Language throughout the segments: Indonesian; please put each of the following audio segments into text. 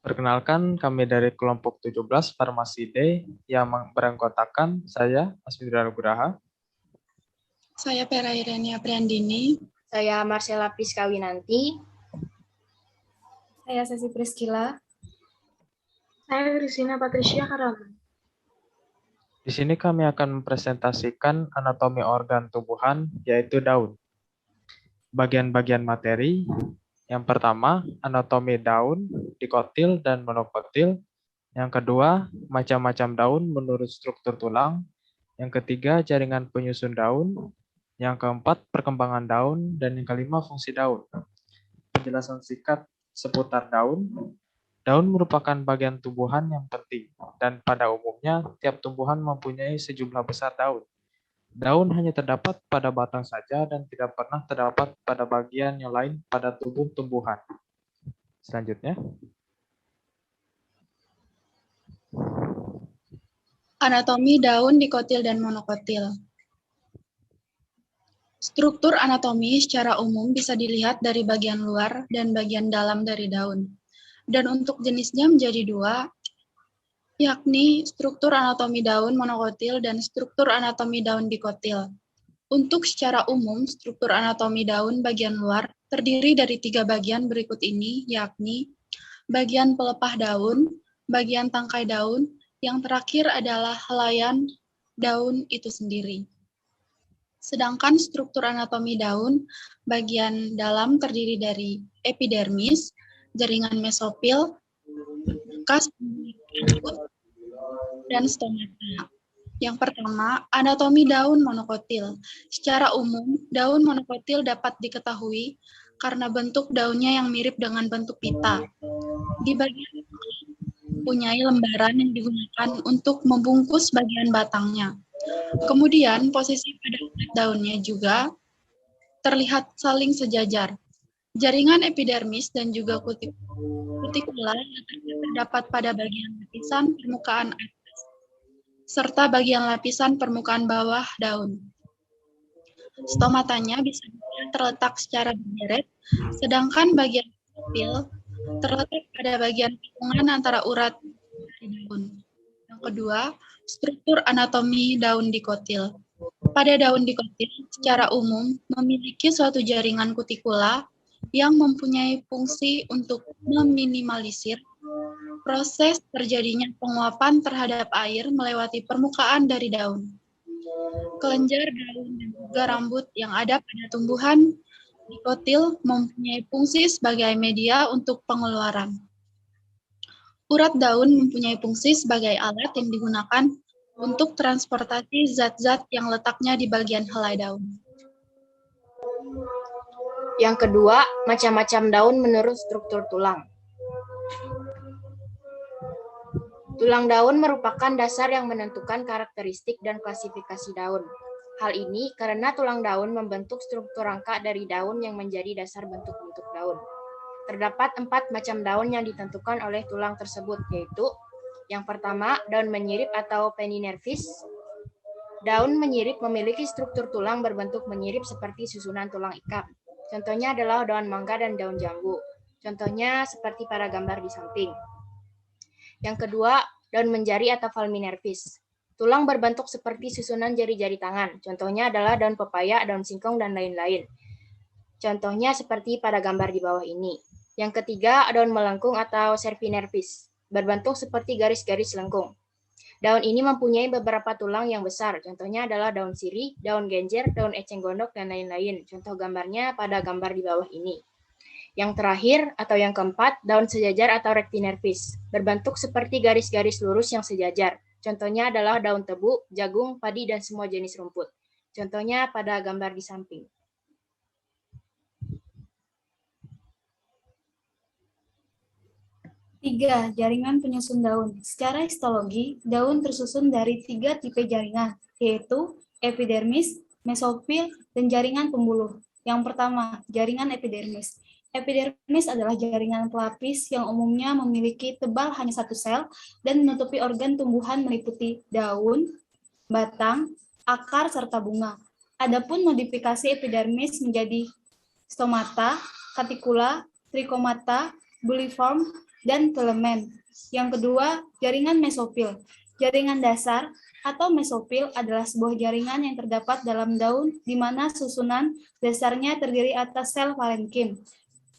Perkenalkan, kami dari kelompok 17 Farmasi D yang beranggotakan saya, Asmindra Nugraha, Saya Pera Irenia Priandini. Saya Marcella Priskawinanti. Saya Sesi Priskila. Saya Christina Patricia Karaman. Di sini kami akan mempresentasikan anatomi organ tumbuhan, yaitu daun. Bagian-bagian materi, yang pertama, anatomi daun, dikotil dan monokotil. Yang kedua, macam-macam daun menurut struktur tulang. Yang ketiga, jaringan penyusun daun. Yang keempat, perkembangan daun. Dan yang kelima, fungsi daun. Penjelasan singkat seputar daun. Daun merupakan bagian tumbuhan yang penting, dan pada umumnya tiap tumbuhan mempunyai sejumlah besar daun. Daun hanya terdapat pada batang saja dan tidak pernah terdapat pada bagian yang lain pada tubuh tumbuhan. Selanjutnya. Anatomi daun dikotil dan monokotil. Struktur anatomi secara umum bisa dilihat dari bagian luar dan bagian dalam dari daun. Dan untuk jenisnya menjadi dua, yakni struktur anatomi daun monokotil dan struktur anatomi daun dikotil. Untuk secara umum, struktur anatomi daun bagian luar terdiri dari 3 bagian berikut ini, yakni bagian pelepah daun, bagian tangkai daun, yang terakhir adalah helaian daun itu sendiri. Sedangkan struktur anatomi daun bagian dalam terdiri dari epidermis, jaringan mesofil, bekas, dan stomata. Yang pertama, anatomi daun monokotil. Secara umum, daun monokotil dapat diketahui karena bentuk daunnya yang mirip dengan bentuk pita. Di bagian mempunyai lembaran yang digunakan untuk membungkus bagian batangnya. Kemudian, posisi pada daunnya juga terlihat saling sejajar. Jaringan epidermis dan juga kutikula terdapat pada bagian lapisan permukaan atas, serta bagian lapisan permukaan bawah daun. Stomatanya bisa terletak secara berderet, sedangkan bagian profil terletak pada bagian tikungan antara urat dari daun. Yang kedua, struktur anatomi daun dikotil. Pada daun dikotil, secara umum memiliki suatu jaringan kutikula yang mempunyai fungsi untuk meminimalisir proses terjadinya penguapan terhadap air melewati permukaan dari daun. Kelenjar daun dan juga rambut yang ada pada tumbuhan dikotil mempunyai fungsi sebagai media untuk pengeluaran. Urat daun mempunyai fungsi sebagai alat yang digunakan untuk transportasi zat-zat yang letaknya di bagian helai daun. Yang kedua, macam-macam daun menurut struktur tulang. Tulang daun merupakan dasar yang menentukan karakteristik dan klasifikasi daun. Hal ini karena tulang daun membentuk struktur rangka dari daun yang menjadi dasar bentuk-bentuk daun. Terdapat 4 macam daun yang ditentukan oleh tulang tersebut, yaitu yang pertama, daun menyirip atau penninervis. Daun menyirip memiliki struktur tulang berbentuk menyirip seperti susunan tulang ikat. Contohnya adalah daun mangga dan daun jambu. Contohnya seperti pada gambar di samping. Yang kedua, daun menjari atau fulminervis. Tulang berbentuk seperti susunan jari-jari tangan. Contohnya adalah daun pepaya, daun singkong, dan lain-lain. Contohnya seperti pada gambar di bawah ini. Yang ketiga, daun melengkung atau serpinervis. Berbentuk seperti garis-garis lengkung. Daun ini mempunyai beberapa tulang yang besar. Contohnya adalah daun sirih, daun genjer, daun eceng gondok, dan lain-lain. Contoh gambarnya pada gambar di bawah ini. Yang terakhir atau yang keempat, daun sejajar atau rectinervis. Berbentuk seperti garis-garis lurus yang sejajar. Contohnya adalah daun tebu, jagung, padi, dan semua jenis rumput. Contohnya pada gambar di samping. Tiga, jaringan penyusun daun. Secara histologi, daun tersusun dari 3 tipe jaringan, yaitu epidermis, mesofil, dan jaringan pembuluh. Yang pertama, jaringan epidermis. Epidermis adalah jaringan pelapis yang umumnya memiliki tebal hanya 1 sel dan menutupi organ tumbuhan meliputi daun, batang, akar, serta bunga. Adapun modifikasi epidermis menjadi stomata, cuticula, trichomata, bulliform, dan filamen. Yang kedua, jaringan mesofil. Jaringan dasar atau mesofil adalah sebuah jaringan yang terdapat dalam daun di mana susunan dasarnya terdiri atas sel parenkim.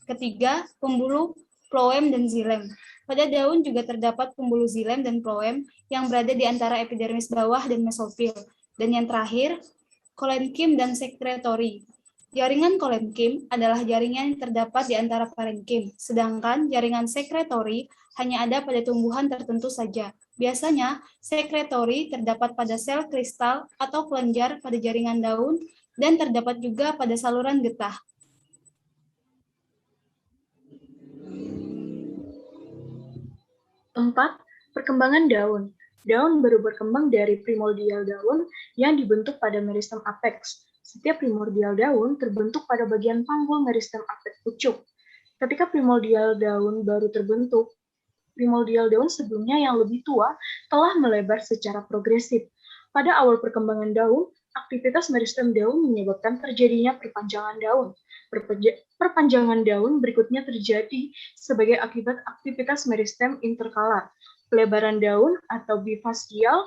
Ketiga, pembuluh floem dan xilem. Pada daun juga terdapat pembuluh xilem dan floem yang berada di antara epidermis bawah dan mesofil. Dan yang terakhir, kolenkim dan sekretori. Jaringan kolenkim adalah jaringan yang terdapat di antara parenkim, sedangkan jaringan sekretori hanya ada pada tumbuhan tertentu saja. Biasanya, sekretori terdapat pada sel kristal atau kelenjar pada jaringan daun dan terdapat juga pada saluran getah. Empat, perkembangan daun. Daun baru berkembang dari primordial daun yang dibentuk pada meristem apex. Setiap primordial daun terbentuk pada bagian panggul meristem apex pucuk. Ketika primordial daun baru terbentuk, primordial daun sebelumnya yang lebih tua telah melebar secara progresif. Pada awal perkembangan daun, aktivitas meristem daun menyebabkan terjadinya perpanjangan daun. Perpanjangan daun berikutnya terjadi sebagai akibat aktivitas meristem interkalar. Pelebaran daun atau bifasial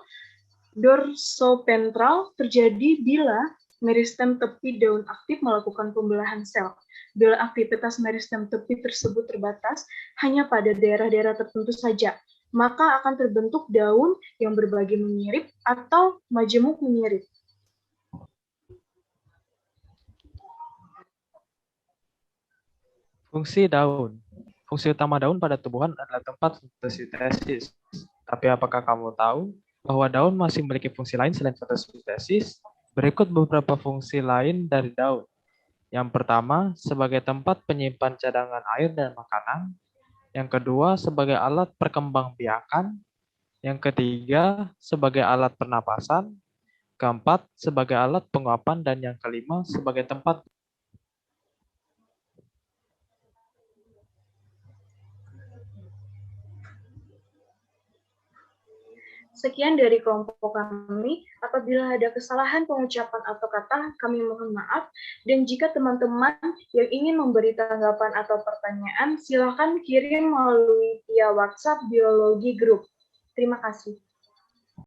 dorsoventral terjadi bila meristem tepi daun aktif melakukan pembelahan sel. Bila aktivitas meristem tepi tersebut terbatas hanya pada daerah-daerah tertentu saja, maka akan terbentuk daun yang berbagi menyirip atau majemuk menyirip. Fungsi daun. Fungsi utama daun pada tumbuhan adalah tempat fotosintesis. Tapi apakah kamu tahu bahwa daun masih memiliki fungsi lain selain fotosintesis? Berikut beberapa fungsi lain dari daun. Yang pertama, sebagai tempat penyimpan cadangan air dan makanan. Yang kedua, sebagai alat perkembangbiakan. Yang ketiga, sebagai alat pernapasan. Keempat, sebagai alat penguapan. Dan yang kelima, sebagai tempat. Sekian dari kelompok kami. Apabila ada kesalahan pengucapan atau kata, kami mohon maaf. Dan jika teman-teman yang ingin memberi tanggapan atau pertanyaan, silakan kirim melalui via WhatsApp Biologi Group. Terima kasih.